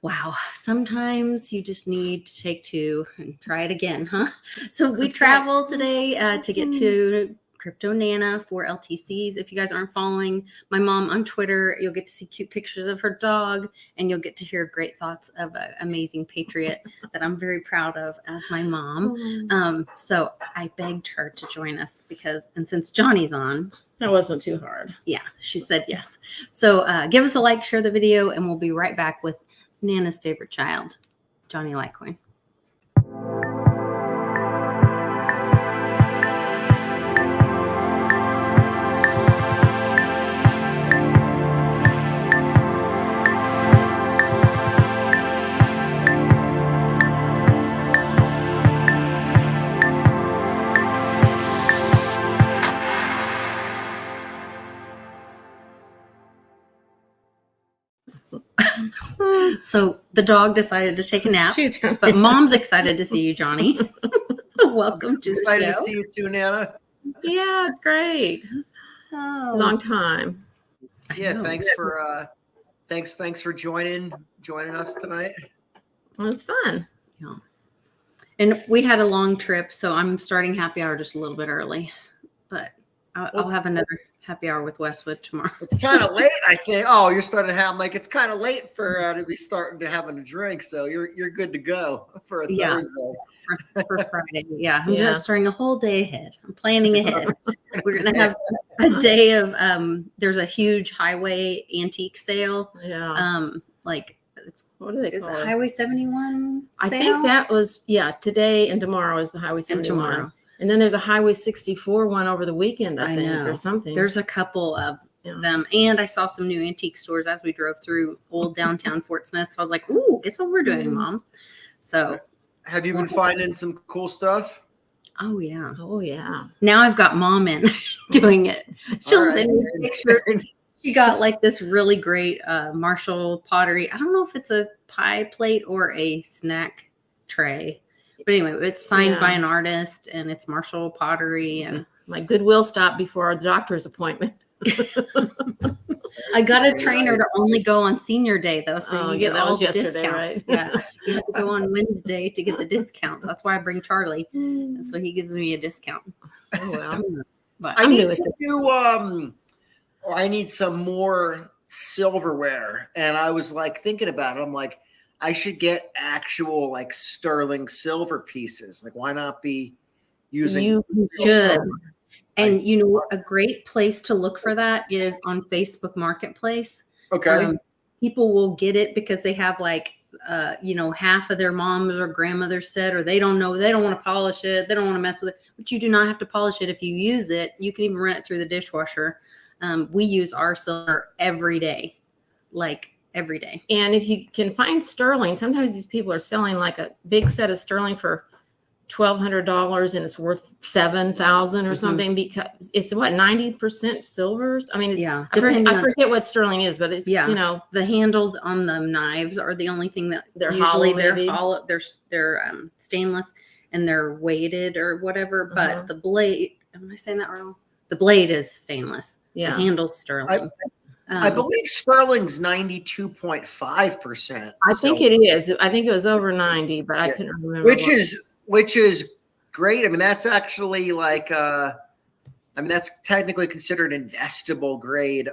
Wow. Sometimes you just need to take two and try it again, huh? So we traveled today to get to Crypto Nana for LTCs. If you guys aren't following my mom on Twitter, you'll get to see cute pictures of her dog, and you'll get to hear great thoughts of an amazing patriot that I'm very proud of as my mom. So I begged her to join us and since Johnny's on, that wasn't too hard. Yeah, she said yes. So give us a like, share the video, and we'll be right back with Nana's favorite child, Johnny Litecoin. So the dog decided to take a nap, but Mom's excited to see you, Johnny. So welcome to excited to see you too, Nana. Yeah, it's great. Long time. Yeah, thanks for joining us tonight. Well, it's fun. Yeah. And we had a long trip, so I'm starting happy hour just a little bit early, but I'll have another happy hour with Westwood tomorrow. It's kind of late, I think. Oh, you're starting to have it's kind of late for to be starting to having a drink, so you're good to go for a Thursday. For Friday. Yeah, I'm just starting a whole day ahead. I'm planning ahead. We're gonna have a day of there's a huge highway antique sale. Yeah. What do they call it? Highway 71 I think that was today and tomorrow is the Highway 71. And then there's a Highway 64 one over the weekend, I think, or something. There's a couple of them. And I saw some new antique stores as we drove through old downtown Fort Smith. So I was like, ooh, guess what we're doing, Mom? So have you been finding some cool stuff? Oh, yeah. Oh, yeah. Now I've got Mom in doing it. She'll send me pictures. She got this really great Marshall pottery. I don't know if it's a pie plate or a snack tray. But anyway, it's signed by an artist, and it's Marshall pottery. And my Goodwill stop before the doctor's appointment. I got a trainer to only go on senior day, though, so you get all the discounts. Right? Yeah, you have to go on Wednesday to get the discounts. That's why I bring Charlie, and so he gives me a discount. Oh well, but I need some new or I need some more silverware, and I was thinking about it. I'm like, I should get actual sterling silver pieces. Why not be using? You should. And a great place to look for that is on Facebook Marketplace. Okay. People will get it because they have half of their mom's or grandmother's set, or they don't know, they don't want to polish it. They don't want to mess with it, but you do not have to polish it. If you use it, you can even run it through the dishwasher. We use our silver every day, every day. And if you can find sterling, sometimes these people are selling a big set of sterling for $1,200 and it's worth $7,000 or something, because it's 90% silver. I mean, I forget what sterling is, but it's the handles on the knives are the only thing that they're usually hollow. They're stainless and they're weighted or whatever. But the blade, am I saying that wrong? The blade is stainless. Yeah, the handle's sterling. I believe sterling's 92.5%. I think it is. I think it was over 90, but I couldn't remember. Which is great. I mean, that's actually that's technically considered investable grade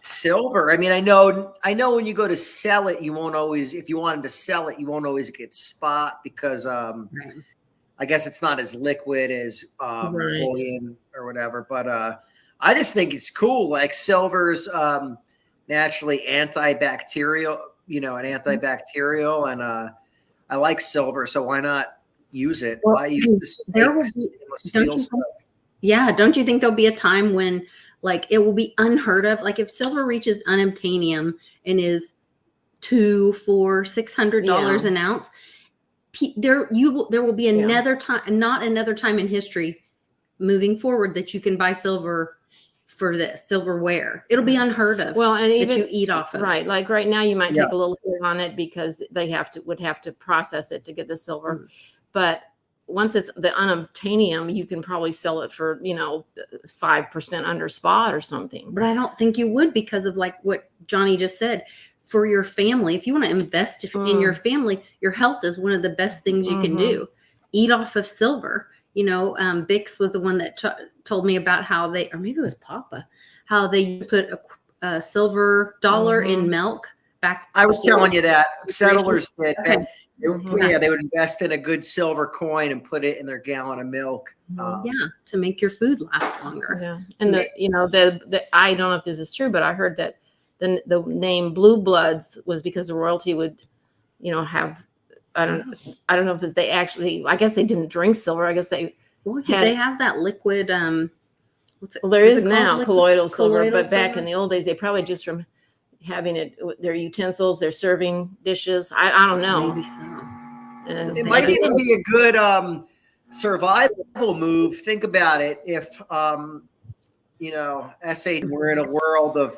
silver. I mean, I know when you go to sell it, you won't always, if you wanted to sell it, you won't always get spot because I guess it's not as liquid as bullion or whatever. But I just think it's cool. Silver's naturally antibacterial, antibacterial, and I like silver, so why not use it? Well, why use the stainless steel stuff? Don't you think there'll be a time when it will be unheard of? If silver reaches unobtainium and is $200, $400, $600 an ounce, there will be another time, not another time in history moving forward, that you can buy silver for this silverware. It'll be unheard of. Well, and even that you eat off of right. Right now, you might take a little hit on it because they would have to process it to get the silver. But once it's the unobtainium, you can probably sell it for 5% under spot or something. But I don't think you would, because of what Johnny just said. for your family, if you want to invest in your family, your health is one of the best things you can do. Eat off of silver. You know, Bix was the one that told me about how they, or maybe it was Papa, how they put a silver dollar in milk back. I was telling you that settlers did. Okay. Yeah, they would invest in a good silver coin and put it in their gallon of milk. To make your food last longer. Yeah, and the I don't know if this is true, but I heard that the name Blue Bloods was because the royalty would, have. I don't know if they actually. I guess they didn't drink silver. I guess they. Well, they have that liquid. What's it? Well, there is it now colloidal silver, colloidal but back in the old days, they probably just from having it, their utensils, their serving dishes. I don't know. Maybe so. And it might even be a good survival move. Think about it. If SA, we're in a world of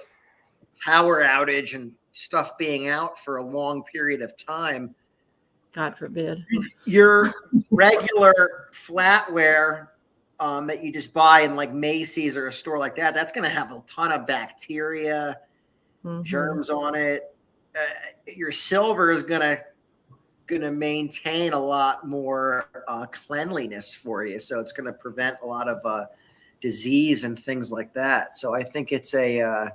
power outage and stuff being out for a long period of time. God forbid. Your regular flatware that you just buy in like Macy's or a store like that, that's going to have a ton of bacteria, germs on it. Your silver is going to maintain a lot more cleanliness for you. So it's going to prevent a lot of disease and things like that. So I think it's a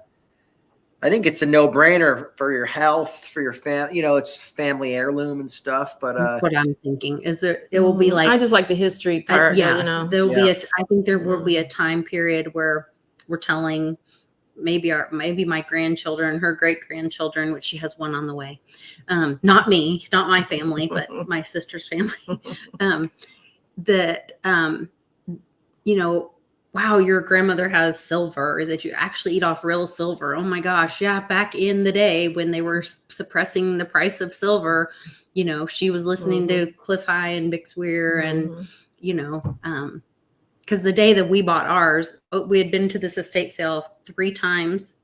no-brainer for your health, for your family. It's family heirloom and stuff. But that's what I'm thinking is it will be like, I just like the history part. there will be I think there will be a time period where we're telling maybe my grandchildren, her great grandchildren, which she has one on the way. Not me, not my family, but my sister's family. Wow, your grandmother has silver, that you actually eat off real silver. Oh my gosh. Yeah. Back in the day when they were suppressing the price of silver, she was listening to Cliff High and Bix Weir and, because the day that we bought ours, we had been to this estate sale 2 times.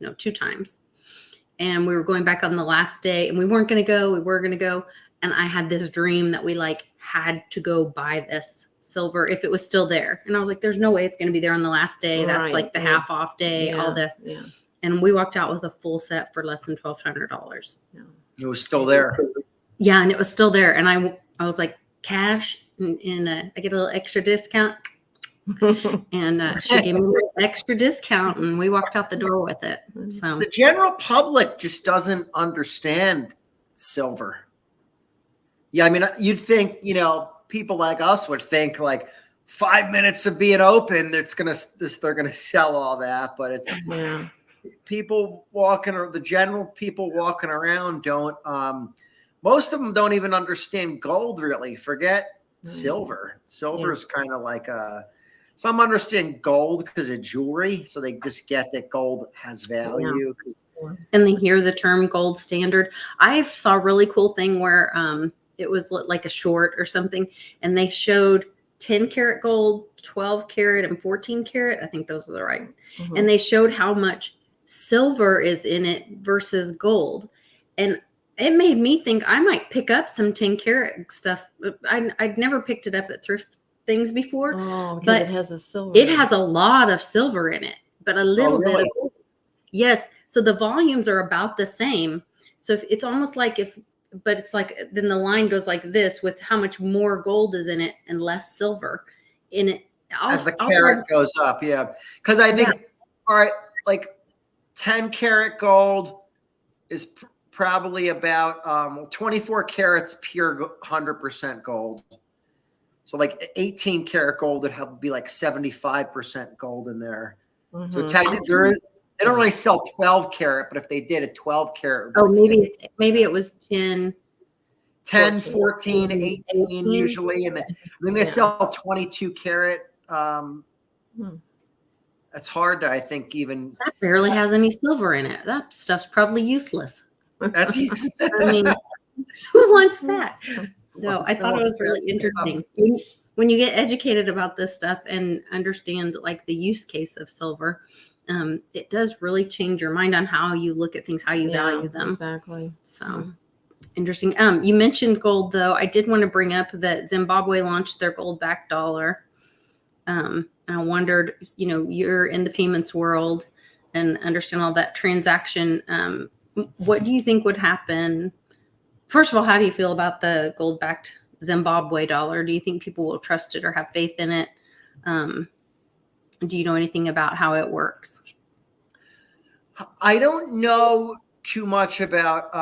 And we were going back on the last day and we weren't going to go. And I had this dream that we had to go buy this silver if it was still there. And I was like, there's no way it's going to be there on the last day. That's like the half off day, all this. Yeah. And we walked out with a full set for less than $1,200. Yeah. It was still there. Yeah. And it was still there. And I was like, cash and I get a little extra discount. And she gave me an extra discount and we walked out the door with it. So the general public just doesn't understand silver. Yeah. I mean, you'd think, people like us would think like 5 minutes of being open, they're going to sell all that. But it's the general people walking around don't, most of them don't even understand gold really. Forget silver. Silver is kind of like some understand gold because of jewelry. So they just get that gold has value. And they hear the term gold standard. I saw a really cool thing where, it was like a short or something. And they showed 10 karat gold, 12 karat and 14 karat. I think those were the right. And they showed how much silver is in it versus gold. And it made me think I might pick up some 10 karat stuff. I'd never picked it up at thrift things before. But it has a silver. It has a lot of silver in it, but a little bit of gold. Yes. So the volumes are about the same. So it's almost like but it's like, then the line goes like this with how much more gold is in it and less silver in it. As the carat goes up. Yeah. Cause I think, all right, like 10 karat gold is probably about 24 carats pure 100% gold. So like 18 karat gold would have to be like 75% gold in there. So technically they don't really sell 12 karat, but if they did a 12 karat. Oh, maybe it was 10, 14, 18 usually. And then they sell 22 karat. It's hard to, I think, even. That barely has any silver in it. That stuff's probably useless. That's useless. I mean, who wants that? No, I thought it was really interesting. When you get educated about this stuff and understand like the use case of silver, it does really change your mind on how you look at things, how you value them. Exactly. So interesting. You mentioned gold though. I did want to bring up that Zimbabwe launched their gold backed dollar. And I wondered, you're in the payments world and understand all that transaction What do you think would happen? First of all, how do you feel about the gold-backed Zimbabwe dollar? Do you think people will trust it or have faith in it? Do you know anything about how it works? I don't know too much about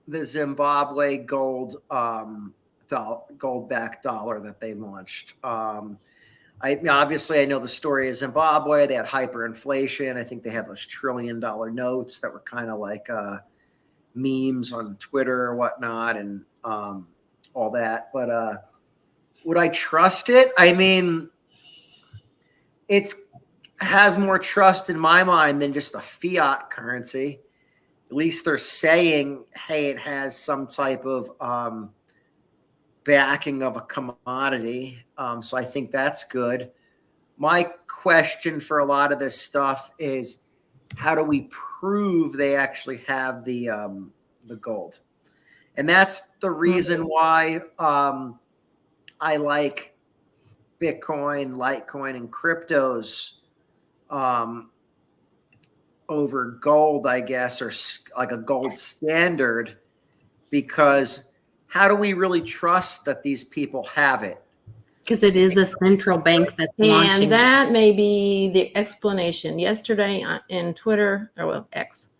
the Zimbabwe gold-backed dollar that they launched. Obviously I know the story of Zimbabwe. They had hyperinflation. I think they had those $1 trillion notes that were kind of like memes on Twitter or whatnot, and all that. But would I trust it? I mean, has more trust in my mind than just a fiat currency. At least they're saying, hey, it has some type of backing of a commodity. So I think that's good. My question for a lot of this stuff is, how do we prove they actually have the gold? And that's the reason why I like Bitcoin, Litecoin, and cryptos over gold, I guess, or like a gold standard, because how do we really trust that these people have it? Because it is a central bank that's launching. And that may be the explanation. Yesterday in Twitter, or well, X,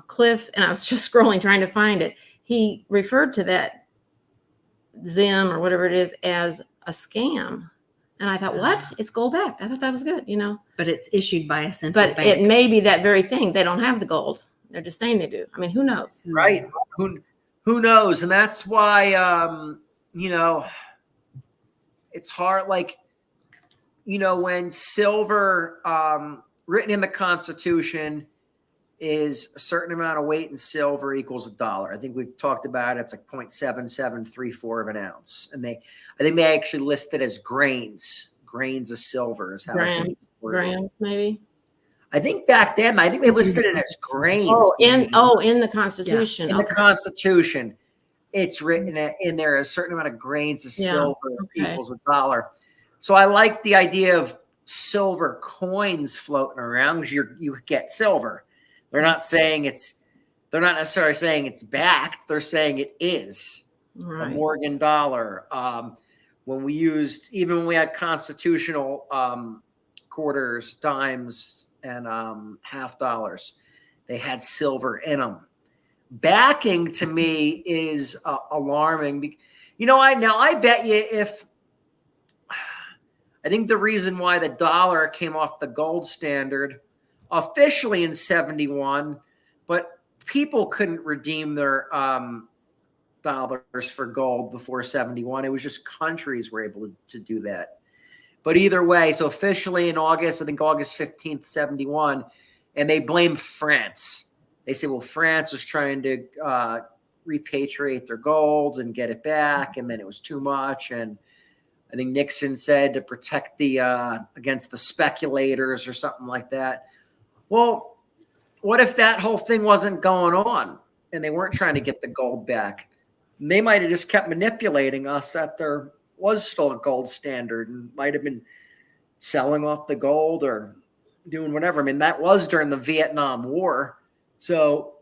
Cliff, and I was just scrolling trying to find it. He referred to that Zim or whatever it is as a scam. And I thought, what? It's gold backed. I thought that was good, But it's issued by a central bank. But it may be that very thing. They don't have the gold. They're just saying they do. I mean, who knows? Right. Who knows? And that's why, it's hard. Like, when silver, written in the Constitution, is a certain amount of weight in silver equals $1. I think we've talked about it. It's like 0.7734 of an ounce. And I think they actually list it as grains of silver is how grams, maybe. I think back then, I think they listed it as grains. In the Constitution. Yeah. In the Constitution, it's written in there a certain amount of grains of silver equals $1. So I like the idea of silver coins floating around, because you get silver. They're not necessarily saying it's backed. They're saying it is a Morgan dollar. When we had constitutional quarters, dimes, and half dollars, they had silver in them. Backing to me is alarming. I bet you I think the reason why the dollar came off the gold standard officially in 71, but people couldn't redeem their dollars for gold before 71. It was just countries were able to do that. But either way, so officially in August 15th, 71, and they blame France. They say, well, France was trying to repatriate their gold and get it back, and then it was too much. And I think Nixon said to protect against the speculators or something like that. Well, what if that whole thing wasn't going on and they weren't trying to get the gold back? They might have just kept manipulating us that there was still a gold standard and might have been selling off the gold or doing whatever. I mean, that was during the Vietnam War. So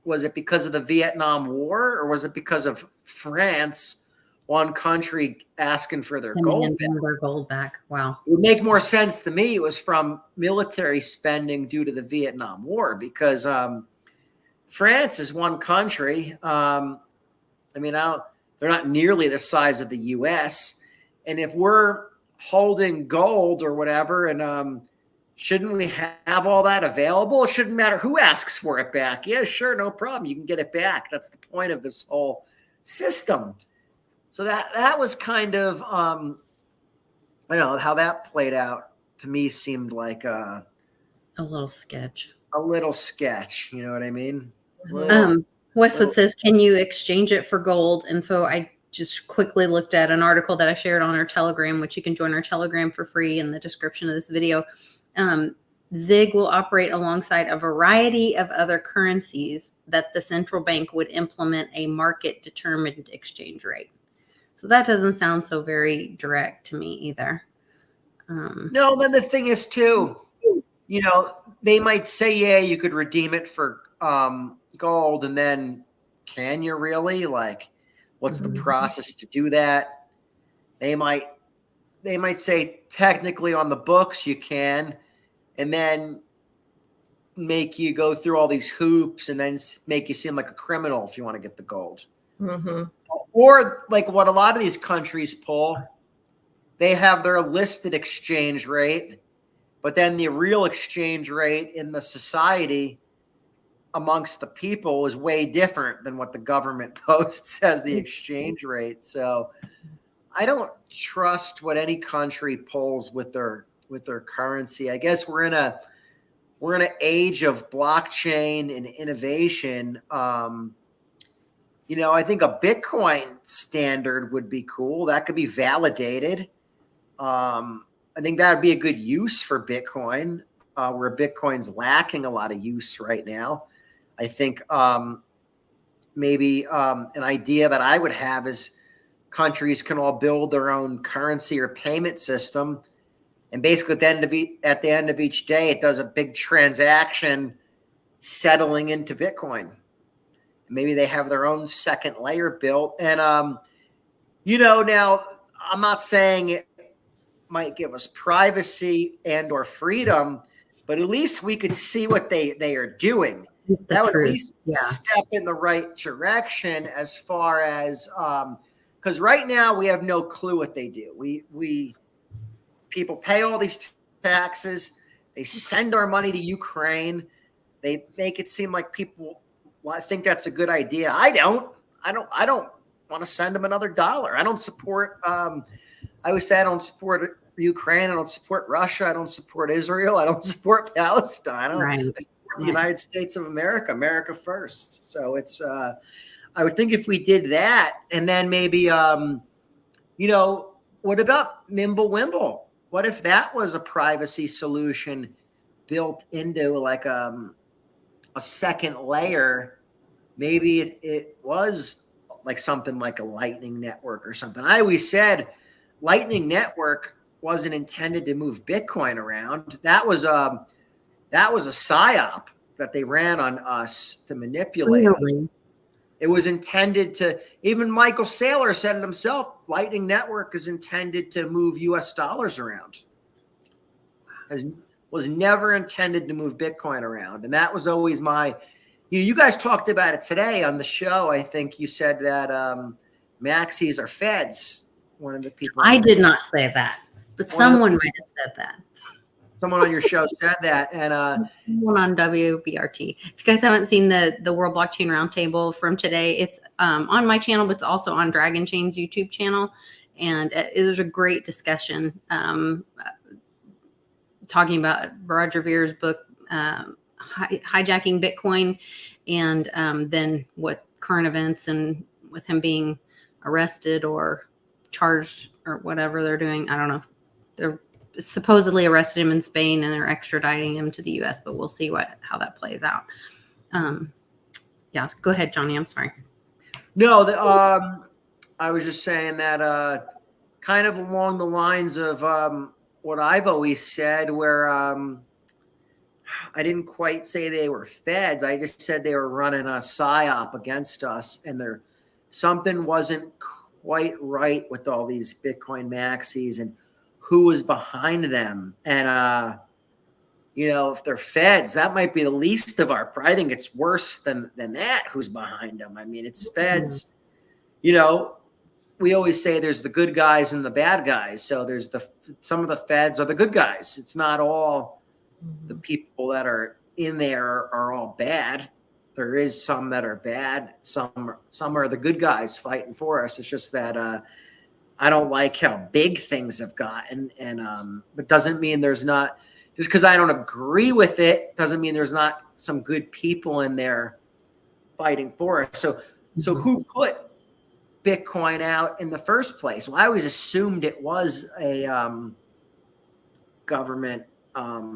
was it because of the Vietnam War, or was it because of France, one country, asking for their gold back? Wow. It would make more sense to me. It was from military spending due to the Vietnam War, because France is one country. They're not nearly the size of the U.S. And if we're holding gold or whatever, and shouldn't we have all that available? It shouldn't matter who asks for it back. Yeah, sure, no problem. You can get it back. That's the point of this whole system. So that was kind of, how that played out to me seemed like a little sketch. A little sketch, you know what I mean? Westwood says, can you exchange it for gold? And so I just quickly looked at an article that I shared on our Telegram, which you can join our Telegram for free in the description of this video. ZIG will operate alongside a variety of other currencies that the central bank would implement a market-determined exchange rate. So that doesn't sound so very direct to me either. No, then the thing is too, they might say, yeah, you could redeem it for gold, and then can you really? Like, what's the process to do that? They might say technically on the books you can, and then make you go through all these hoops and then make you seem like a criminal if you want to get the gold. Mm-hmm. Or like what a lot of these countries pull, they have their listed exchange rate, but then the real exchange rate in the society amongst the people is way different than what the government posts as the exchange rate. So I don't trust what any country pulls with their currency. I guess we're in an age of blockchain and innovation. I think a Bitcoin standard would be cool. That could be validated. I think that would be a good use for Bitcoin, where Bitcoin's lacking a lot of use right now. I think maybe an idea that I would have is countries can all build their own currency or payment system, and basically at the end of each day, it does a big transaction settling into Bitcoin. Maybe they have their own second layer built, and now I'm not saying it might give us privacy and or freedom, but at least we could see what they are doing. That would at least step in the right direction as far as because right now we have no clue what they do. We people pay all these taxes. They send our money to Ukraine. They make it seem like people think that's a good idea. I don't want to send them another dollar. I don't support. I always say I don't support Ukraine. I don't support Russia. I don't support Israel. I don't support Palestine. I support the United States of America. America first. So it's. I would think if we did that, and then maybe, what about Mimblewimble? What if that was a privacy solution built into like a second layer? Maybe it was like something like a Lightning Network or something. I always said Lightning Network wasn't intended to move Bitcoin around. That was a psyop that they ran on us to manipulate us. It was intended to, even Michael Saylor said it himself, Lightning Network is intended to move US dollars around. Was never intended to move Bitcoin around. And that was always you guys talked about it today on the show. I think you said that maxis are feds. One of the people. I did not say that, but someone might have said that. Someone on your show said that, and someone on WBRT. If you guys haven't seen the World Blockchain Roundtable from today, it's on my channel, but it's also on Dragon Chain's YouTube channel, and it was a great discussion talking about Roger Vere's book, Hijacking Bitcoin, and then what current events and with him being arrested or charged or whatever they're doing. I don't know. They're supposedly arrested him in Spain and they're extraditing him to the US, but we'll see how that plays out. Yes, go ahead, Johnny. I'm sorry. No, I was just saying that kind of along the lines of what I've always said, where I didn't quite say they were feds. I just said they were running a psyop against us, and something wasn't quite right with all these Bitcoin maxis and who was behind them. And, if they're feds, that might be the least of our, I think it's worse than that, who's behind them. I mean, it's feds, we always say there's the good guys and the bad guys. So there's some of the feds are the good guys. It's not all the people that are in there are all bad. There is some that are bad. Some are the good guys fighting for us. It's just that, I don't like how big things have gotten, and but doesn't mean there's not, just because I don't agree with it doesn't mean there's not some good people in there fighting for us. So who put Bitcoin out in the first place? Well, I always assumed it was a government. I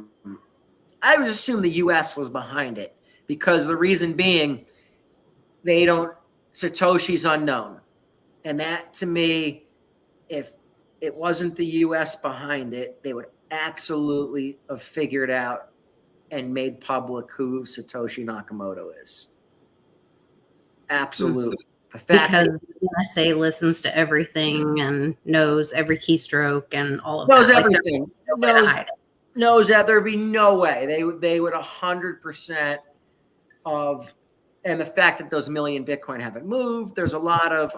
always assumed the U.S. was behind it, because the reason being Satoshi's unknown, and that to me, if it wasn't the U.S. behind it, they would absolutely have figured out and made public who Satoshi Nakamoto is. Absolutely. The fact because the NSA listens to everything and knows every keystroke and all of knows that. everything. Like, no way to hide it. Knows that there'd be no way they would 100% of, and the fact that those million Bitcoin haven't moved. There's a lot of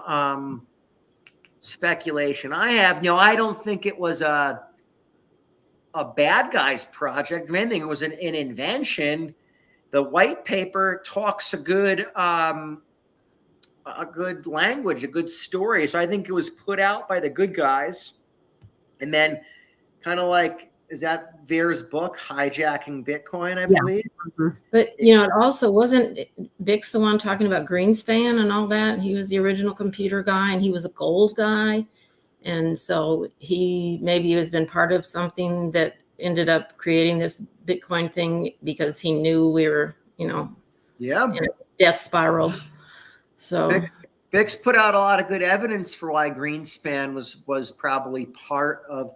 speculation. I don't think it was a bad guy's project. If anything, it was an invention. The white paper talks a good language, a good story. So I think it was put out by the good guys, and then kind of like, is that Veer's book, Hijacking Bitcoin, I believe? Mm-hmm. But, it also wasn't Vic's the one talking about Greenspan and all that. He was the original computer guy, and he was a gold guy. And so he has been part of something that ended up creating this Bitcoin thing because he knew we were, in a death spiral. So Vic's put out a lot of good evidence for why Greenspan was probably part of.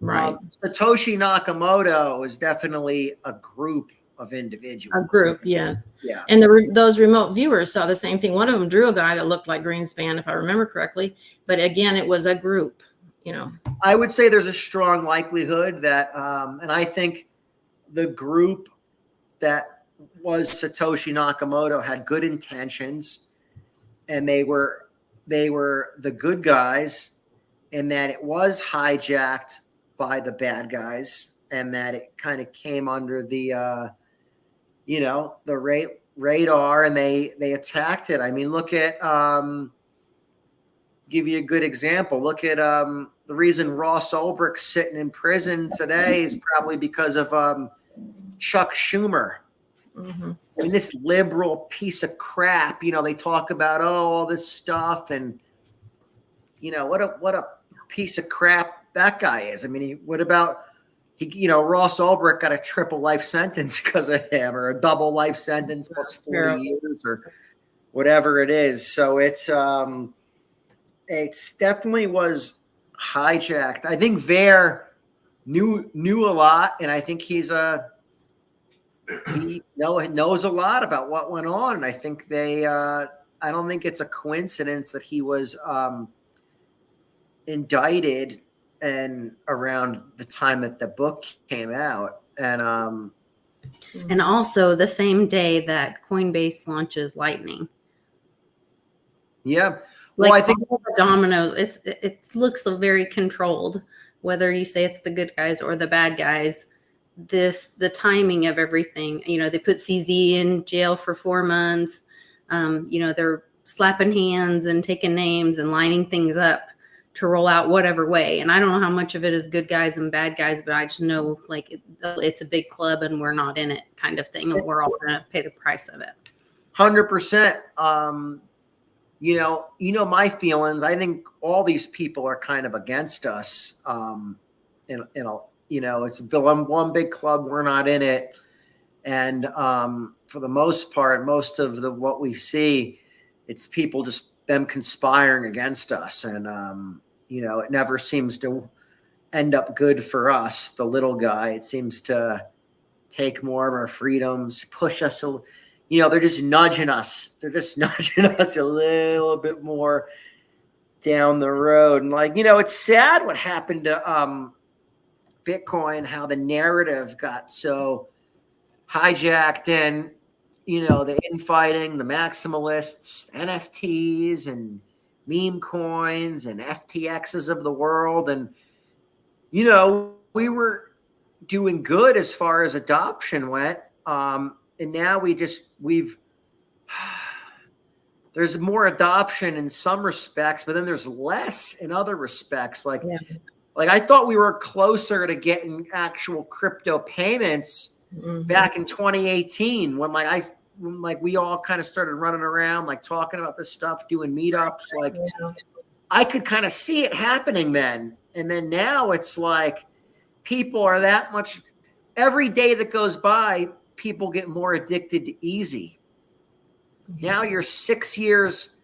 Right. Satoshi Nakamoto is definitely a group of individuals. A group, yes. Yeah. And those remote viewers saw the same thing. One of them drew a guy that looked like Greenspan, if I remember correctly. But again, it was a group, I would say there's a strong likelihood that, and I think the group that was Satoshi Nakamoto had good intentions, and they were the good guys, and that it was hijacked by the bad guys, and that it kind of came under the the radar, and they attacked it. I mean, look at give you a good example. Look at the reason Ross Ulbricht's sitting in prison today is probably because of Chuck Schumer. Mm-hmm. I mean, this liberal piece of crap. They talk about all this stuff, and what a piece of crap that guy is. I mean, Ross Ulbricht got a triple life sentence because of him, or a double life sentence plus 40 years, or whatever it is. So it's definitely was hijacked. I think Veer knew a lot, and I think he knows a lot about what went on. And I think I don't think it's a coincidence that he was indicted and around the time that the book came out, and also the same day that Coinbase launches Lightning. Yeah, well, I think all the dominoes. It looks very controlled. Whether you say it's the good guys or the bad guys, the timing of everything. They put CZ in jail for 4 months. They're slapping hands and taking names and lining things up to roll out whatever way. And I don't know how much of it is good guys and bad guys, but I just know it's a big club and we're not in it kind of thing. And we're all going to pay the price of it. 100%. My feelings, I think all these people are kind of against us. It's one big club. We're not in it. And for the most part, most of what we see, it's people just them conspiring against us. And, it never seems to end up good for us, the little guy. It seems to take more of our freedoms, push us. They're just nudging us. They're just nudging us a little bit more down the road. And it's sad what happened to Bitcoin, how the narrative got so hijacked, and the infighting, the maximalists, NFTs and meme coins and FTXs of the world. And we were doing good as far as adoption went, and now there's more adoption in some respects, but then there's less in other respects. Like I thought we were closer to getting actual crypto payments back in 2018 when we all kind of started running around, talking about this stuff, doing meetups. I could kind of see it happening then. And then now it's people are that much, every day that goes by, people get more addicted to easy. Now you're 6 years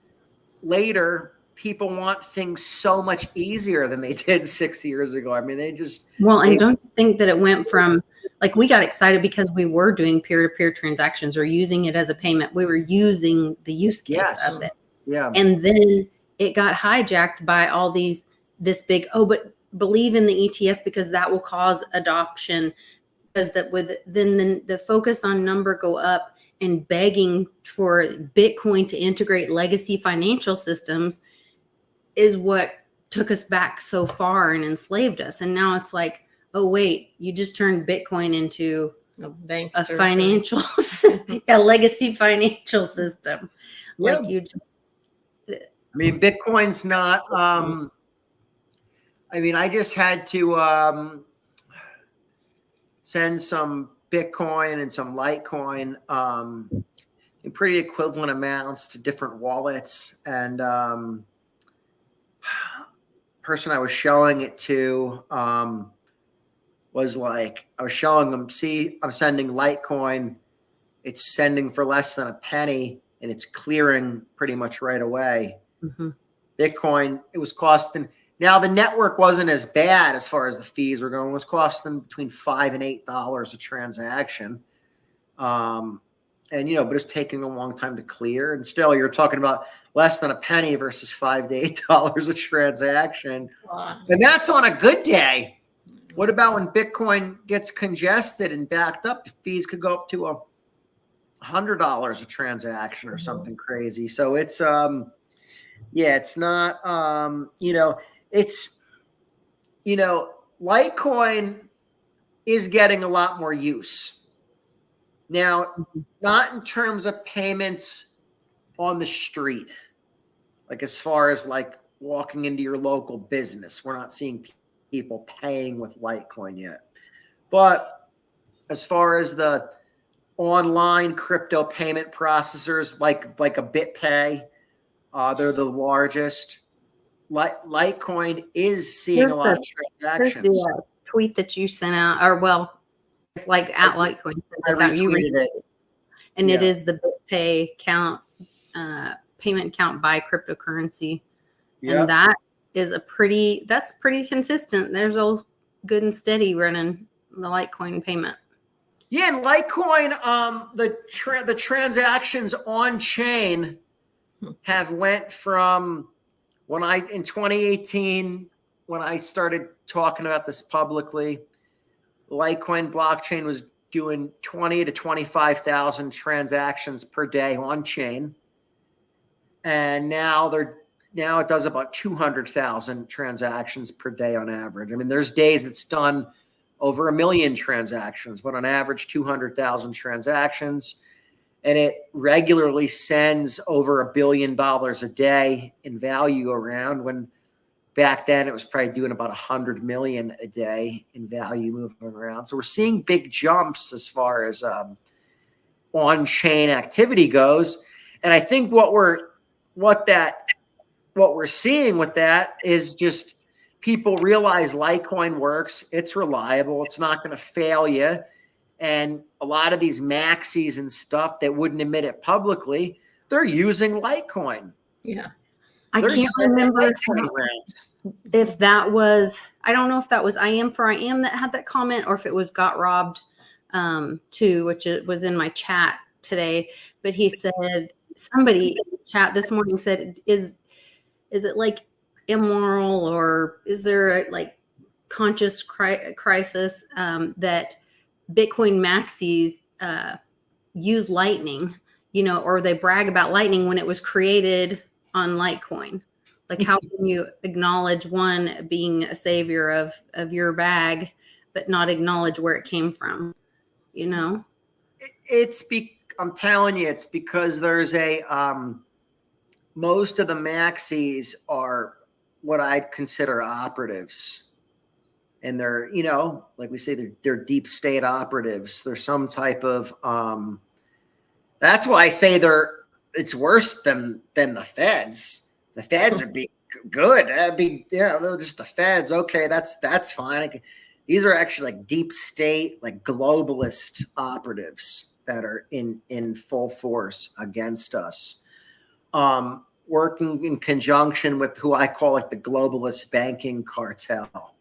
later, people want things so much easier than they did 6 years ago. I mean, and don't you think that it went from, like, we got excited because we were doing peer-to-peer transactions or using it as a payment. We were using the use case of it. Yeah. And then it got hijacked by all this big, but believe in the ETF because that will cause adoption. Because then the focus on number go up, and begging for Bitcoin to integrate legacy financial systems is what took us back so far and enslaved us. And now it's like, oh wait, you just turned Bitcoin into a financial, a legacy financial system. Yeah. Like you. I mean, Bitcoin's not. I mean, I just had to send some Bitcoin and some Litecoin in pretty equivalent amounts to different wallets, and person I was showing it to was like, I was showing them, see, I'm sending Litecoin, it's sending for less than a penny, and it's clearing pretty much right away. Mm-hmm. Bitcoin, it was costing. Now the network wasn't as bad as far as the fees were going. It was costing between $5 and $8 a transaction, and but it's taking a long time to clear. And still, you're talking about less than a penny versus $5 to $8 a transaction, and that's on a good day. What about when Bitcoin gets congested and backed up? The fees could go up to $100 a transaction or something crazy. So it's it's not it's Litecoin is getting a lot more use now, not in terms of payments on the street, like as far as like walking into your local business. We're not seeing people paying with Litecoin yet, but as far as the online crypto payment processors like a BitPay, they're the largest. Litecoin is seeing a lot of transactions. Here's the tweet that you sent out, or it's like at Litecoin. I retweeted it. And it is the BitPay count, payment count by cryptocurrency. Yep. And that's pretty consistent. There's all good and steady running the Litecoin payment. Yeah, and Litecoin, the transactions on chain have went from in 2018, when I started talking about this publicly, Litecoin blockchain was doing 20 to 25,000 transactions per day on chain, and now it does about 200,000 transactions per day on average. I mean, there's days it's done over 1 million transactions, but on average 200,000 transactions, and it regularly sends over $1 billion a day in value around, when back then it was probably doing about 100 million a day in value moving around. So we're seeing big jumps as far as on-chain activity goes. And I think what we're seeing with that is just people realize Litecoin works. It's reliable. It's not going to fail you. And a lot of these maxis and stuff that wouldn't admit it publicly, they're using Litecoin. Yeah. I can't remember if that was, I don't know if that was I Am that had that comment, or if it was Got Robbed too, which it was in my chat today. But he said, somebody in the chat this morning said, is it like immoral, or is there a like conscious crisis that Bitcoin maxis use Lightning, or they brag about Lightning when it was created on Litecoin? Like, how can you acknowledge one being a savior of your bag, but not acknowledge where it came from? I'm telling you, it's because there's most of the maxis are what I'd consider operatives. And they're, like we say, they're deep state operatives. There's some type of, that's why I say it's worse than the feds. The feds would be good. That'd be, they're just the feds. Okay, that's fine. These are actually like deep state, like globalist operatives that are in full force against us. working in conjunction with who I call like the globalist banking cartel.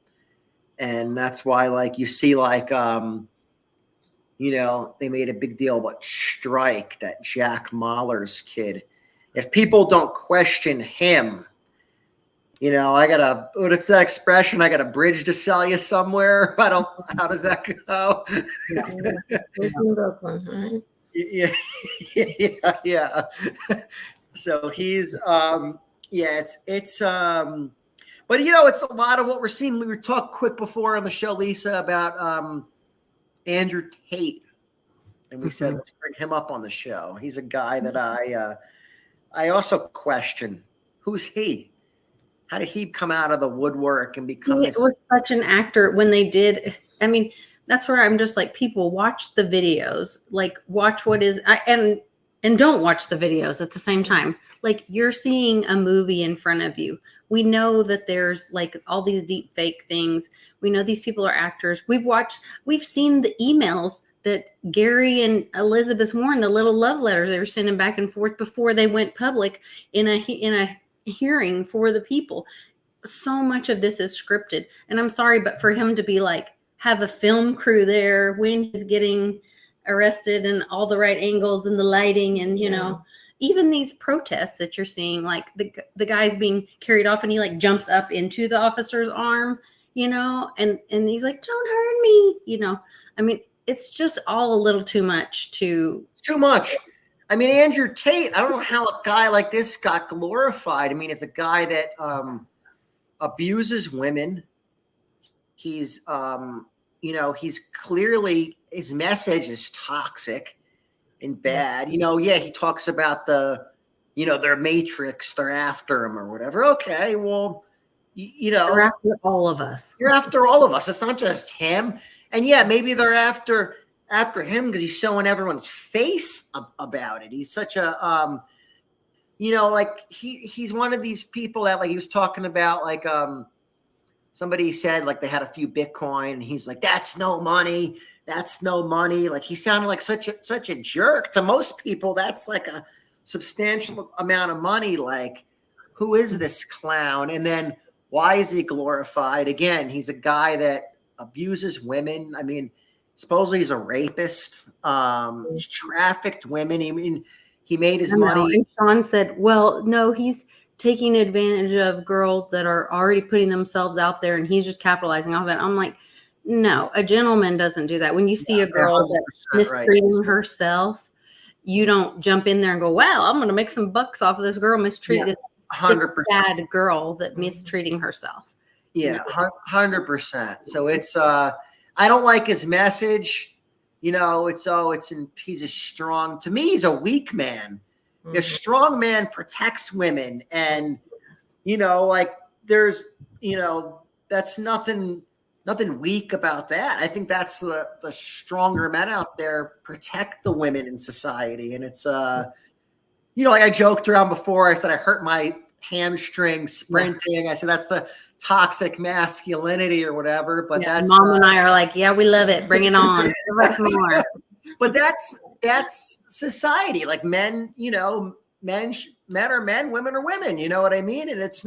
And that's why like you see like, you know, they made a big deal about Strike, that Jack Mahler's kid. If people don't question him, you know, what is that expression? I got a bridge to sell you somewhere. How does that go? Brooklyn, right? Yeah. Yeah. So he's, but you know, it's a lot of what we're seeing. We were talking quick before on the show, Lisa, about, Andrew Tate. And we said, let's bring him up on the show. He's a guy that I also question. Who's he? How did he come out of the woodwork and become this? He was such an actor when they did. I mean, that's where I'm just like, people watch the videos, like watch what is, and don't watch the videos at the same time. Like you're seeing a movie in front of you. We know that there's like all these deep fake things. We know these people are actors. We've seen the emails that Gary and Elizabeth Warren, the little love letters they were sending back and forth before they went public in a hearing for the people. So much of this is scripted. And I'm sorry, but for him to be like, have a film crew there when he's getting arrested and all the right angles and the lighting and, you know, even these protests that you're seeing, like the guy's being carried off and he like jumps up into the officer's arm, you know, and he's like, don't hurt me, you know. I mean, it's just all a little too much Too much. I mean, Andrew Tate, I don't know how a guy like this got glorified. I mean, it's a guy that abuses women. He's, you know, he's clearly, his message is toxic and bad. You know, yeah, he talks about you know, their matrix, they're after him or whatever. Okay, well, you know. They're after all of us. You're after all of us. It's not just him. And yeah, maybe they're after him because he's showing everyone's face about it. He's such a, you know, like he's one of these people that like he was talking about, like somebody said like they had a few Bitcoin and he's like, that's no money. That's no money. Like he sounded like such a jerk to most people. That's like a substantial amount of money. Like, who is this clown? And then why is he glorified? Again, he's a guy that abuses women. I mean, supposedly he's a rapist. He's trafficked women. I mean, he made his money. And Sean said, well, no, he's taking advantage of girls that are already putting themselves out there and he's just capitalizing off it. I'm like, no, a gentleman doesn't do that. When you see a girl that's mistreating herself, you don't jump in there and go, wow, I'm going to make some bucks off of this girl mistreated. 100%. Bad girl that mistreating herself. Yeah, 100%. So it's, I don't like his message. You know, he's a strong, to me, he's a weak man. Mm-hmm. A strong man protects women. And, you know, like there's, you know, that's nothing weak about that. I think that's the stronger men out there protect the women in society. And it's, you know, like I joked around before, I said, I hurt my hamstring sprinting. I said, that's the toxic masculinity or whatever, but that's Mom and I are like, yeah, we love it. Bring it on. More. But that's society. Like men, you know, men are men, women are women, you know what I mean? And it's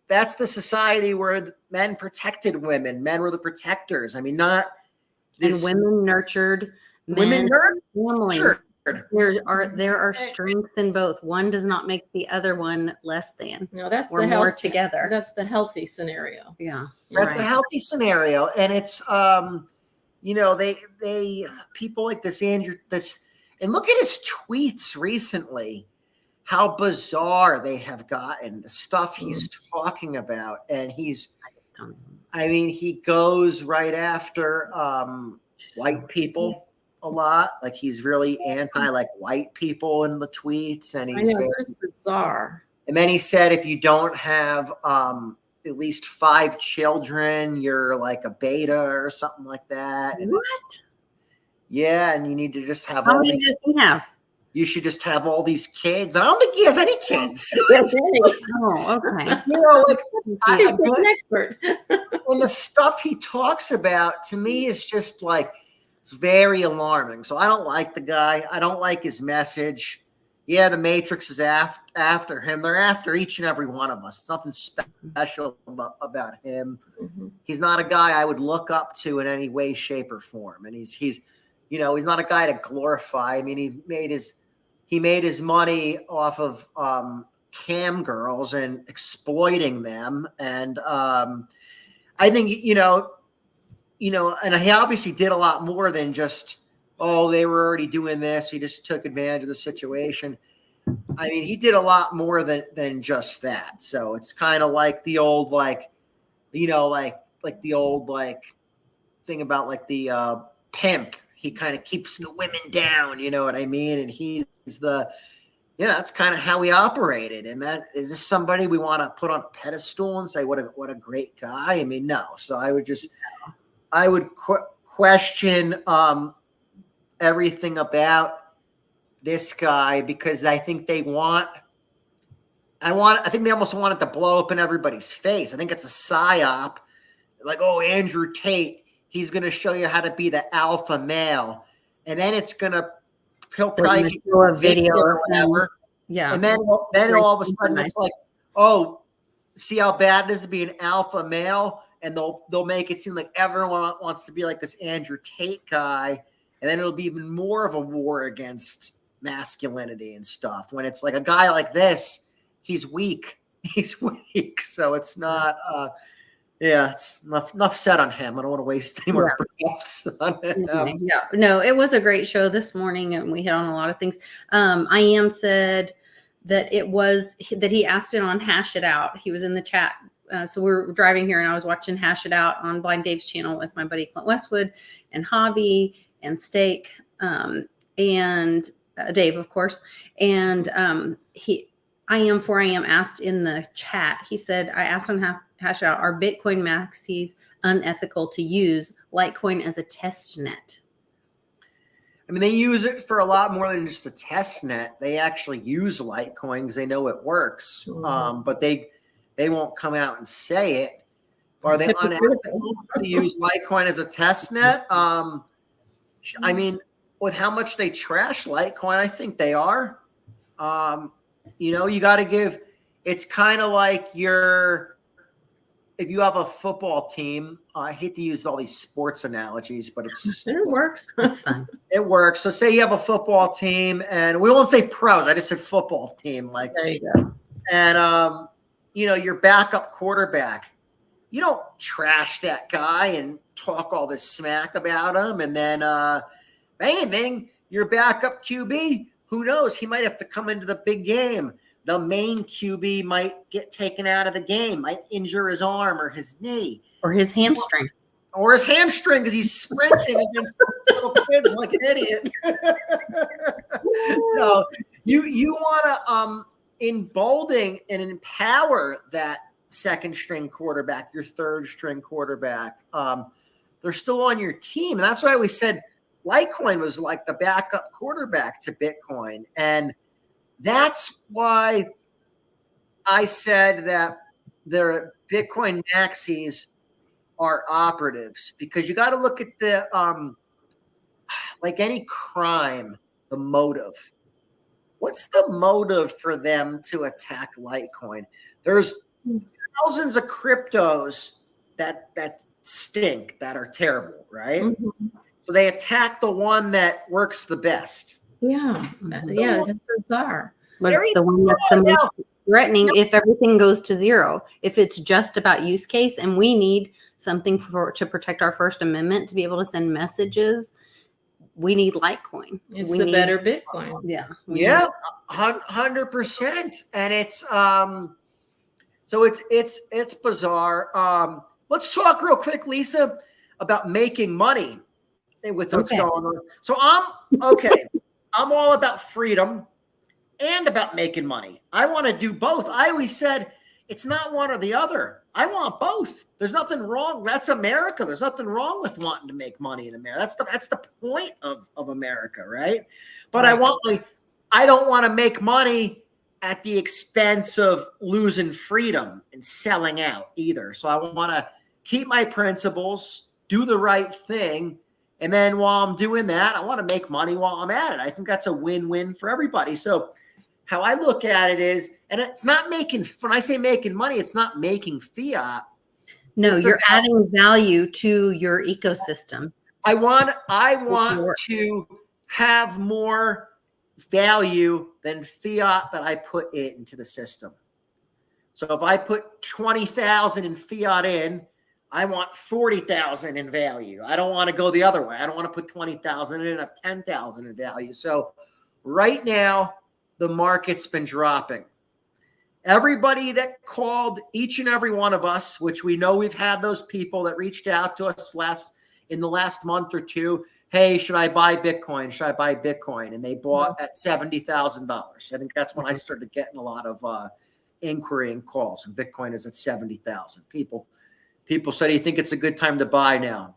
that's the society where men protected women. Men were the protectors. I mean, not this. And women nurtured men. Families. There are strengths in both. One does not make the other one less than. No, that's or more together. That's the healthy scenario. Yeah, that's the healthy scenario, and it's you know, they people like this Andrew. And look at his tweets recently. How bizarre they have gotten, the stuff he's talking about, and he goes right after white people a lot. Like he's really anti like white people in the tweets, and he's very bizarre. And then he said, if you don't have at least 5 children, you're like a beta or something like that. And what? Yeah, and you need to just have. How many does he have? You should just have all these kids. I don't think he has any kids. Oh, okay. You know, like he's an expert. And the stuff he talks about to me is just like, it's very alarming. So I don't like the guy. I don't like his message. Yeah, the Matrix is after him. They're after each and every one of us. It's nothing special about him. Mm-hmm. He's not a guy I would look up to in any way, shape, or form. And he's he's not a guy to glorify. I mean, he made his money off of cam girls and exploiting them. And I think and he obviously did a lot more than just, oh, they were already doing this. He just took advantage of the situation. I mean, he did a lot more than just that. So it's kind of like the old, like the old, thing about like the pimp. He kind of keeps the women down, you know what I mean? And he's that's kind of how he operated. And that is this somebody we want to put on a pedestal and say, what a great guy? I mean, no. So I would question everything about this guy, because I think they I think they almost want it to blow up in everybody's face. I think it's a psyop. Like, oh, Andrew Tate, he's going to show you how to be the alpha male. And then he'll probably get a video or whatever. Yeah. And then all of a sudden it's like, oh, see how bad it is to be an alpha male? And they'll make it seem like everyone wants to be like this Andrew Tate guy. And then it'll be even more of a war against masculinity and stuff. When it's like a guy like this, he's weak. He's weak. So it's not, it's enough said on him. I don't want to waste any more breaths on him. Yeah. No, it was a great show this morning, and we hit on a lot of things. I am said that he asked it on Hash It Out. He was in the chat. So we were driving here, and I was watching Hash It Out on Blind Dave's channel with my buddy Clint Westwood and Javi and Steak and Dave, of course. And I am asked in the chat. He said, I asked on Hash It Out, are Bitcoin maxis unethical to use Litecoin as a test net? I mean, they use it for a lot more than just a test net. They actually use Litecoin because they know it works. But they won't come out and say it. Are they unethical to use Litecoin as a test net? I mean, with how much they trash Litecoin, I think they are. You got to give. It's kind of like if you have a football team. I hate to use all these sports analogies, but it's just it works. That's fine. It works. So say you have a football team, and we won't say pros. I just said football team. Like there you go. And your backup quarterback. You don't trash that guy and talk all this smack about him, and then anything, your backup QB. Who knows? He might have to come into the big game. The main QB might get taken out of the game, might injure his arm or his knee. Or his hamstring. Or his hamstring because he's sprinting against little kids like an idiot. So you want to embolden and empower that second string quarterback, your third string quarterback. They're still on your team. And that's why we said Litecoin was like the backup quarterback to Bitcoin. And that's why I said that the Bitcoin maxis are operatives, because you got to look at the, like any crime, the motive. What's the motive for them to attack Litecoin? There's thousands of cryptos that stink, that are terrible, right? Mm-hmm. So they attack the one that works the best. Yeah. Yeah, that's bizarre. But it's the one that's the most threatening if everything goes to zero. If it's just about use case and we need something to protect our First Amendment to be able to send messages, we need Litecoin. It's the better Bitcoin. Yeah. Yeah, 100%. And it's so it's bizarre. Let's talk real quick, Lisa, about making money with what's going on. So I'm all about freedom and about making money. I want to do both. I always said it's not one or the other. I want both. There's nothing wrong. That's America. There's nothing wrong with wanting to make money in America. That's the point of America, right? But right. I don't want to make money at the expense of losing freedom and selling out either. So I want to keep my principles, do the right thing. And then while I'm doing that, I want to make money while I'm at it. I think that's a win-win for everybody. So how I look at it is, and it's not making, when I say making money, it's not making fiat. No, It's you're about, adding value to your ecosystem. I want to have more value than fiat that I put into the system. So if I put 20,000 in fiat in, I want 40,000 in value. I don't want to go the other way. I don't want to put 20,000 in and have 10,000 in value. So right now, the market's been dropping. Everybody that called, each and every one of us, which we know we've had those people that reached out to us in the last month or two, hey, should I buy Bitcoin? Should I buy Bitcoin? And they bought at $70,000. I think that's when I started getting a lot of inquiry and calls. And Bitcoin is at 70,000. People say, do you think it's a good time to buy now?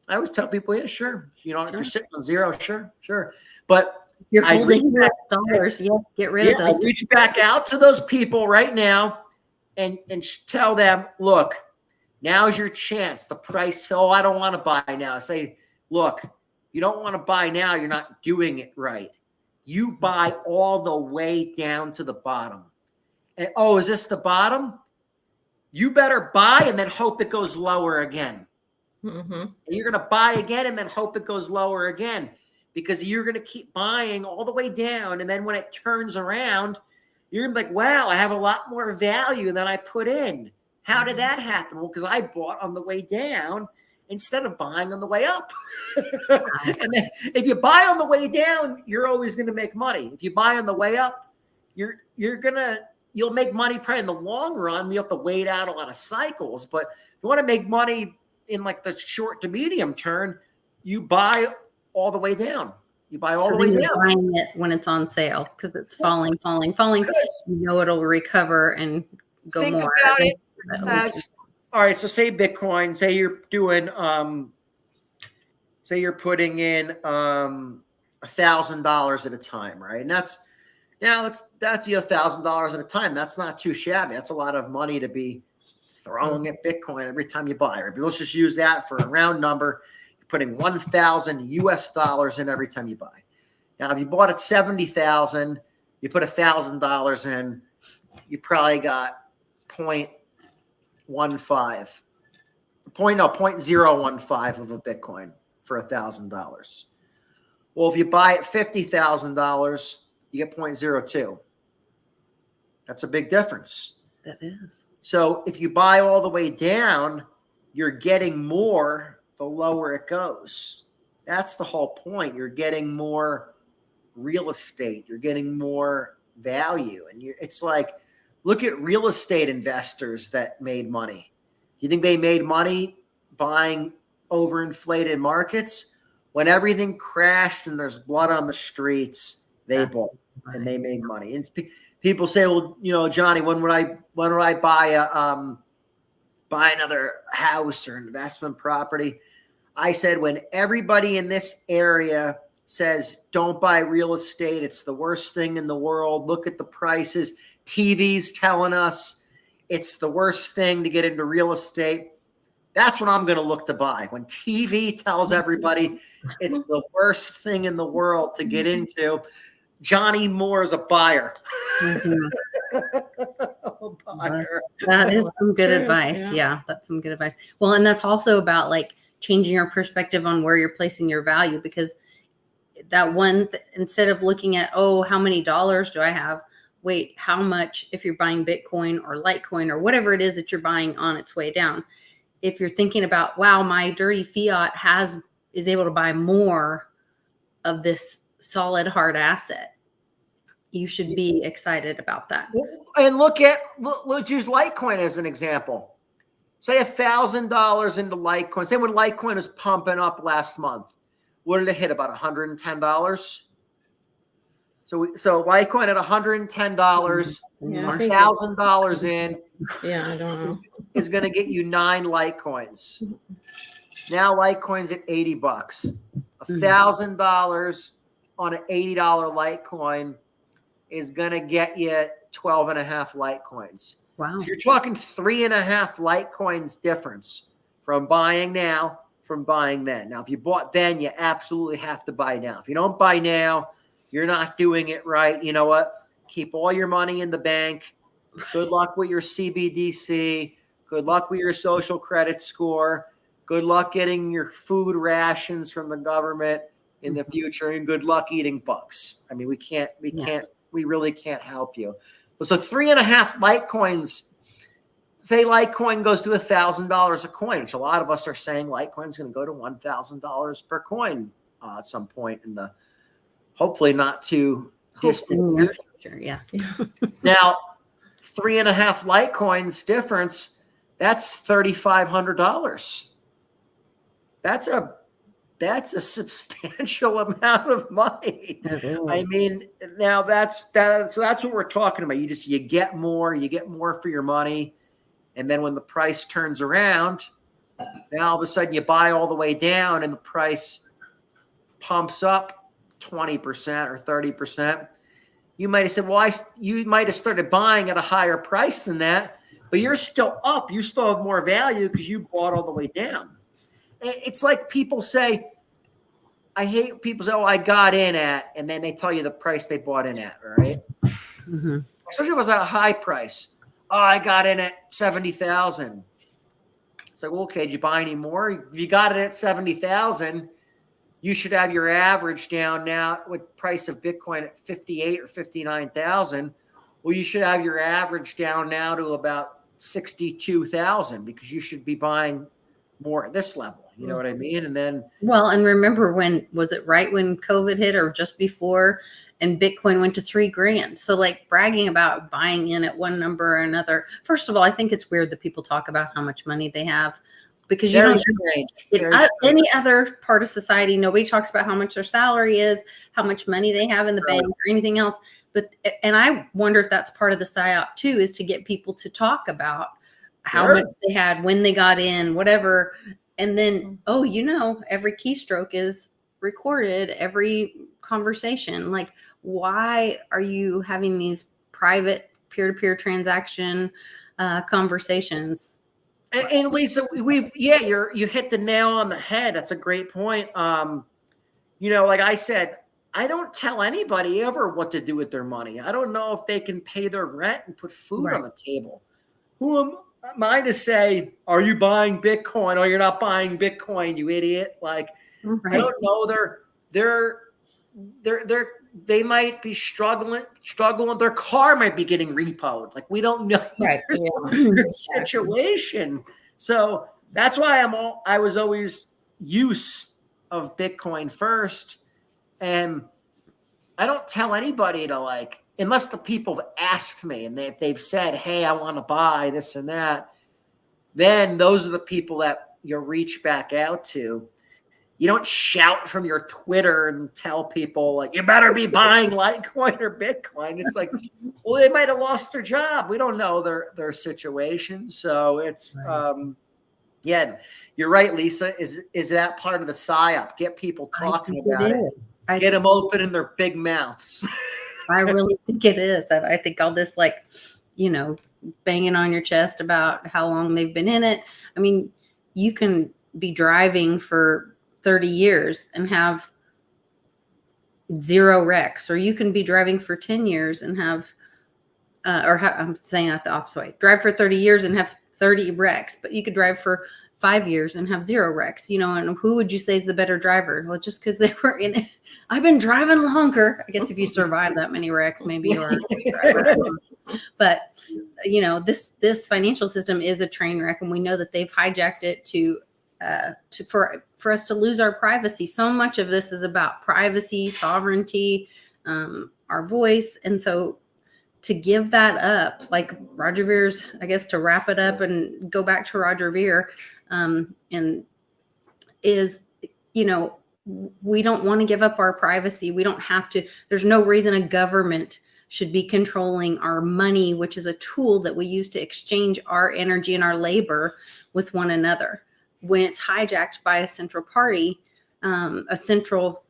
I always tell people, yeah, sure. You know, if you're sitting on zero, sure. But you're holding dollars. Yeah, get rid of those. I reach back out to those people right now and tell them, look, now's your chance. The price, oh, I don't want to buy now. I say, look, you don't want to buy now. You're not doing it right. You buy all the way down to the bottom. And, oh, is this the bottom? You better buy and then hope it goes lower again. Mm-hmm. And you're going to buy again and then hope it goes lower again, because you're going to keep buying all the way down. And then when it turns around, you're going to be like, wow, I have a lot more value than I put in. How did that happen? Well, because I bought on the way down instead of buying on the way up. And then if you buy on the way down, you're always going to make money. If you buy on the way up, you'll make money probably in the long run. You have to wait out a lot of cycles. But if you want to make money in like the short to medium term, you buy all the way down. You buy all the way down. Buying it when it's on sale because it's falling. You know it'll recover and go Think more. About it all right. So say Bitcoin. Say you're doing. Say you're putting in $1,000 at a time, right? And that's $1,000 at a time. That's not too shabby. That's a lot of money to be throwing at Bitcoin every time you buy. Right? But let's just use that for a round number. You're putting $1,000 in every time you buy. Now, if you bought at 70,000, you put $1,000 in, you probably got 0.015 of a Bitcoin for $1,000. Well, if you buy at $50,000, you get 0.02. That's a big difference. That is. So if you buy all the way down, you're getting more the lower it goes. That's the whole point. You're getting more real estate. You're getting more value. And it's like, look at real estate investors that made money. You think they made money buying overinflated markets? When everything crashed and there's blood on the streets, they bought and they made money. And people say, well, you know, Johnny, when would I buy another house or investment property? I said, when everybody in this area says, don't buy real estate, it's the worst thing in the world. Look at the prices. TV's telling us it's the worst thing to get into real estate. That's what I'm going to look to buy. When TV tells everybody it's the worst thing in the world to get into, Johnny Moore is a buyer. Mm-hmm. A buyer. That is some good advice. Yeah, that's some good advice. Well, and that's also about like changing your perspective on where you're placing your value, because that one, instead of looking at, oh, how many dollars do I have? Wait, how much, if you're buying Bitcoin or Litecoin or whatever it is that you're buying on its way down, if you're thinking about, wow, my dirty fiat is able to buy more of this solid hard asset, you should be excited about that. And let's use Litecoin as an example. Say $1,000 into Litecoin. Say when Litecoin was pumping up last month, what did it hit? About $110. So Litecoin at $110, $1,000 in. Yeah, I don't know. Is going to get you 9 Litecoins. Now Litecoin's at $80. $1,000 on an $80 Litecoin is going to get you 12.5 Litecoins. Wow. So you're talking 3.5 Litecoins difference from buying now from buying then. Now, if you bought then, you absolutely have to buy now. If you don't buy now, you're not doing it right. You know what? Keep all your money in the bank. Good luck with your CBDC. Good luck with your social credit score. Good luck getting your food rations from the government in the future, and good luck eating bugs. I mean, we really can't help you. So 3.5 Litecoins. Say Litecoin goes to $1,000 a coin, which a lot of us are saying Litecoin's going to go to $1,000 per coin at some point in the hopefully not too distant future. Yeah. Now, 3.5 Litecoins difference, that's $3,500. That's a substantial amount of money. I mean, now that's what we're talking about. You get more for your money. And then when the price turns around, now all of a sudden you buy all the way down and the price pumps up 20% or 30%. You might have said, well, you might have started buying at a higher price than that, but you're still up. You still have more value because you bought all the way down. It's like people say, I hate people say, oh, I got in at, and then they tell you the price they bought in at, right? Mm-hmm. Especially if it was at a high price. Oh, I got in at 70,000. It's like, well, okay, did you buy any more? If you got it at 70,000, you should have your average down now with price of Bitcoin at 58 or 59,000. Well, you should have your average down now to about 62,000 because you should be buying more at this level. You know what I mean? And then, well, and remember was it right when COVID hit or just before, and Bitcoin went to $3,000? So like bragging about buying in at one number or another. First of all, I think it's weird that people talk about how much money they have, because you don't in any other part of society, nobody talks about how much their salary is, how much money they have in the bank or anything else. And I wonder if that's part of the PSYOP too, is to get people to talk about how much they had, when they got in, whatever. And then, every keystroke is recorded, every conversation. Like, why are you having these private peer-to-peer transaction conversations? And Lisa, you hit the nail on the head. That's a great point. Like I said, I don't tell anybody ever what to do with their money. I don't know if they can pay their rent and put food on the table. Who am I to say, are you buying Bitcoin? Oh, you're not buying Bitcoin, you idiot. Like, I don't know. They might be struggling. Their car might be getting repoed. Like, we don't know their situation. So that's why I was always use of Bitcoin first. And I don't tell anybody to, like, unless the people have asked me and they've said, hey, I want to buy this and that, then those are the people that you'll reach back out to. You don't shout from your Twitter and tell people, like, you better be buying Litecoin or Bitcoin. It's like, well, they might have lost their job. We don't know their situation. So it's, you're right, Lisa. Is that part of the PSYOP? Get people talking about it. Get them opening their big mouths. I really think it is. I think all this, like, banging on your chest about how long they've been in it. I mean, you can be driving for 30 years and have 0 wrecks, or you can be driving for 10 years and have, I'm saying that the opposite way. Drive for 30 years and have 30 wrecks, but you could drive for 5 years and have 0 wrecks, and who would you say is the better driver? Well, just because they were in it. I've been driving longer. I guess if you survive that many wrecks, maybe you're a driver. But this financial system is a train wreck, and we know that they've hijacked it for us to lose our privacy. So much of this is about privacy, sovereignty, our voice, and so to give that up, like Roger Vere's, I guess, to wrap it up and go back to Roger Ver, and is, we don't want to give up our privacy. We don't have to. There's no reason a government should be controlling our money, which is a tool that we use to exchange our energy and our labor with one another. When it's hijacked by a central party, central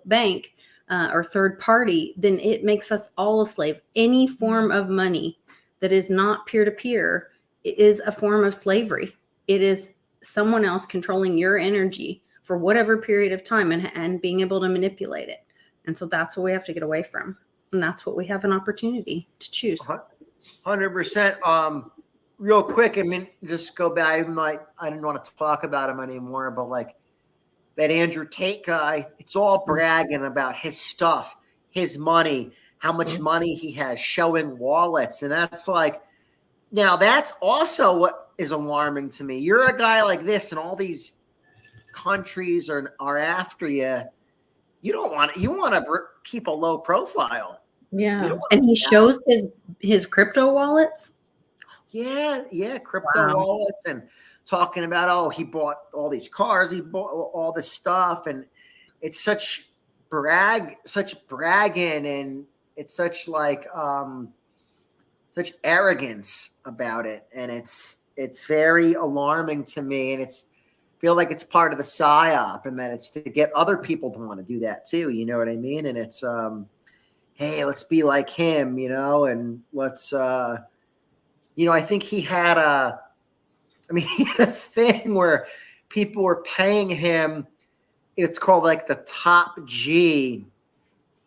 bank, or third party, then it makes us all a slave. Any form of money that is not peer-to-peer is a form of slavery. It is someone else controlling your energy for whatever period of time and being able to manipulate it. And so that's what we have to get away from. And that's what we have an opportunity to choose. 100%. Real quick, I mean, just go back. I didn't want to talk about him anymore, but like that Andrew Tate guy, it's all bragging about his stuff, his money, how much money he has, showing wallets. And that's like, now that's also what is alarming to me. You're a guy like this, and all these countries are after you. You don't want to, you want to keep a low profile. Yeah. And he shows his crypto wallets. Yeah, crypto wallets, and talking about, he bought all these cars, he bought all this stuff, and it's such bragging, and it's such like such arrogance about it, and it's very alarming to me, and feel like it's part of the psyop, and that it's to get other people to want to do that too. You know what I mean? And it's hey, let's be like him, and let's I think he had a thing where people were paying him. It's called like the top G,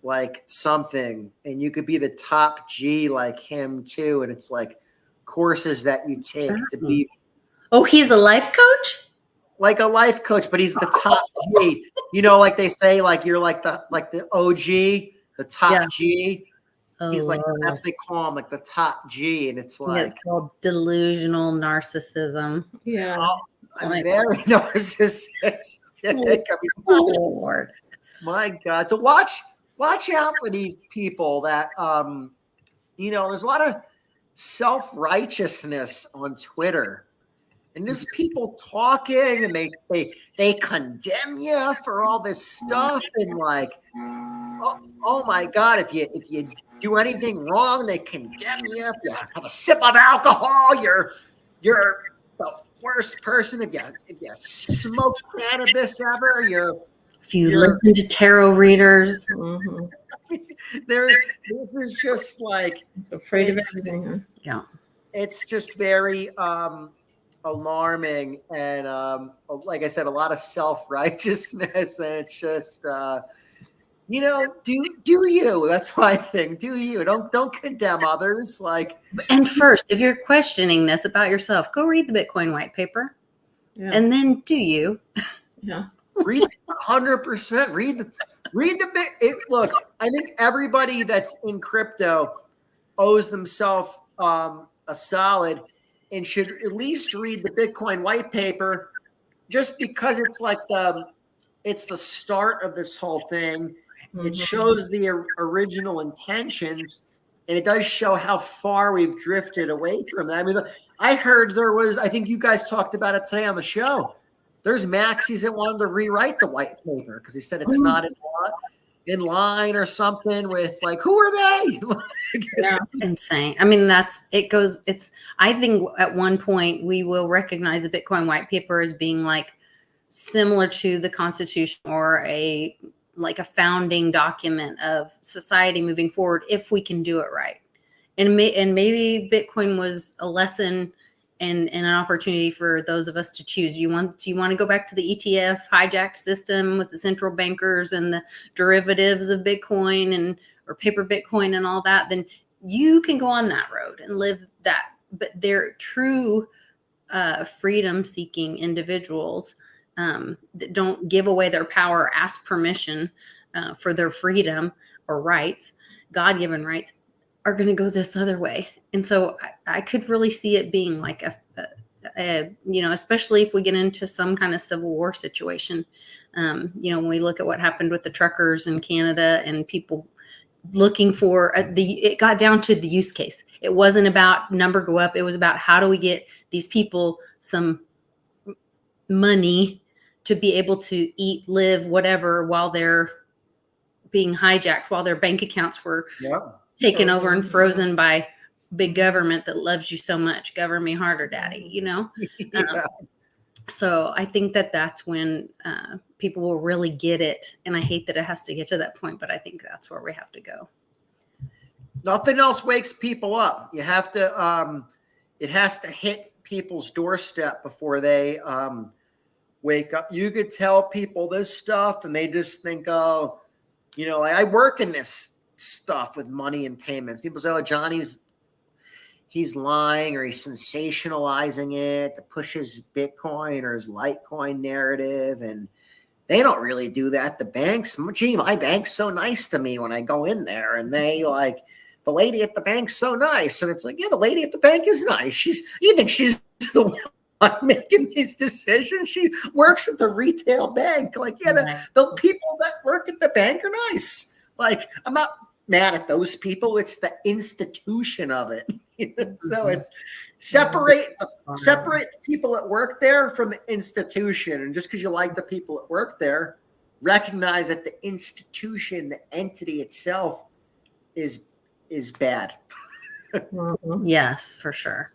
like something, and you could be the top G like him too. And it's like courses that you take to be. Oh, he's a life coach? Like a life coach, but he's the top G. Like they say, like you're like the OG, the top G. He's like, that's they call him like the top G, and it's like it's called delusional narcissism. Yeah, I'm very narcissistic. Oh, Lord, my God! So watch out for these people that there's a lot of self-righteousness on Twitter, and there's people talking, and they condemn you for all this stuff, and like, oh my God, if you do anything wrong, they condemn you. If you have a sip of alcohol, you're the worst person. If you smoke cannabis ever, if you listen to tarot readers, this is just like it's afraid of everything. Yeah, it's just very alarming, and like I said, a lot of self-righteousness, and it's just do you? That's my thing. Do you? Don't condemn others. Like, and first, if you're questioning this about yourself, go read the Bitcoin white paper, and then do you? Yeah, read 100%. Read the bit. Look, I think everybody that's in crypto owes themselves a solid, and should at least read the Bitcoin white paper, just because it's like it's the start of this whole thing. It shows the original intentions, and it does show how far we've drifted away from that. I mean, I heard I think you guys talked about it today on the show. There's maxis that wanted to rewrite the white paper because he said it's not in line or something with like, who are they? Yeah, insane. I mean, I think at one point we will recognize the Bitcoin white paper as being like similar to the Constitution or a founding document of society moving forward if we can do it right. And maybe Bitcoin was a lesson and an opportunity for those of us to choose. Do you want to go back to the ETF hijacked system with the central bankers and the derivatives of Bitcoin or paper Bitcoin and all that? Then you can go on that road and live that. But they're true freedom-seeking individuals that don't give away their power, ask permission for their freedom or rights, God-given rights, are going to go this other way. And so I could really see it being like especially if we get into some kind of civil war situation. When we look at what happened with the truckers in Canada and people looking for it got down to the use case. It wasn't about number go up. It was about how do we get these people some money to be able to eat, live, whatever, while they're being hijacked, while their bank accounts were taken over and frozen by big government that loves you so much. Govern me harder, daddy, So I think that's when people will really get it. And I hate that it has to get to that point, but I think that's where we have to go. Nothing else wakes people up. You have to, it has to hit people's doorstep before they wake up. You could tell people this stuff and they just think, I work in this stuff with money and payments. People say, "Oh, he's lying or he's sensationalizing it to push his Bitcoin or his Litecoin narrative," and they don't really do that. The banks, gee, my bank's so nice to me when I go in there, and they like, the lady at the bank's so nice, and it's like, yeah, the lady at the bank is nice. You think she's the one making these decisions? She works at the retail bank. Like, yeah, the people that work at the bank are nice. Like, I'm not mad at those people. It's the institution of it. So it's separate the people that work there from the institution. And just because you like the people that work there, recognize that the institution, the entity itself is bad. Yes, for sure.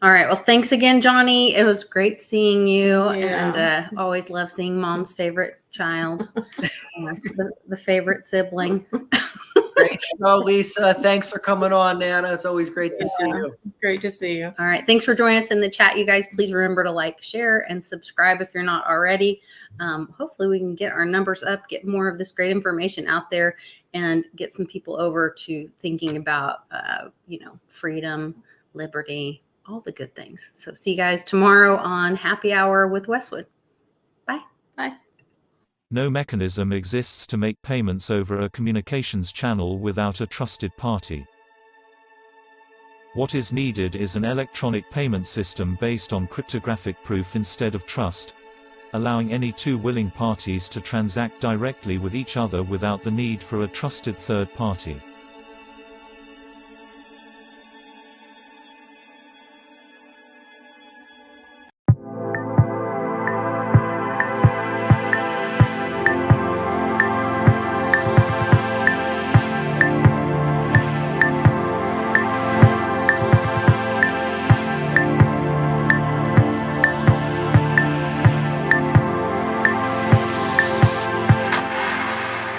All right. Well, thanks again, Johnny. It was great seeing you, and always love seeing Mom's favorite child, the favorite sibling. Great show, Lisa. Thanks for coming on, Nana. It's always great to see you. Great to see you. All right. Thanks for joining us in the chat, you guys. Please remember to like, share, and subscribe if you're not already. Hopefully we can get our numbers up, get more of this great information out there, and get some people over to thinking about, freedom, liberty, all the good things. So see you guys tomorrow on Happy Hour with Westwood. Bye. Bye. No mechanism exists to make payments over a communications channel without a trusted party. What is needed is an electronic payment system based on cryptographic proof instead of trust, allowing any two willing parties to transact directly with each other without the need for a trusted third party.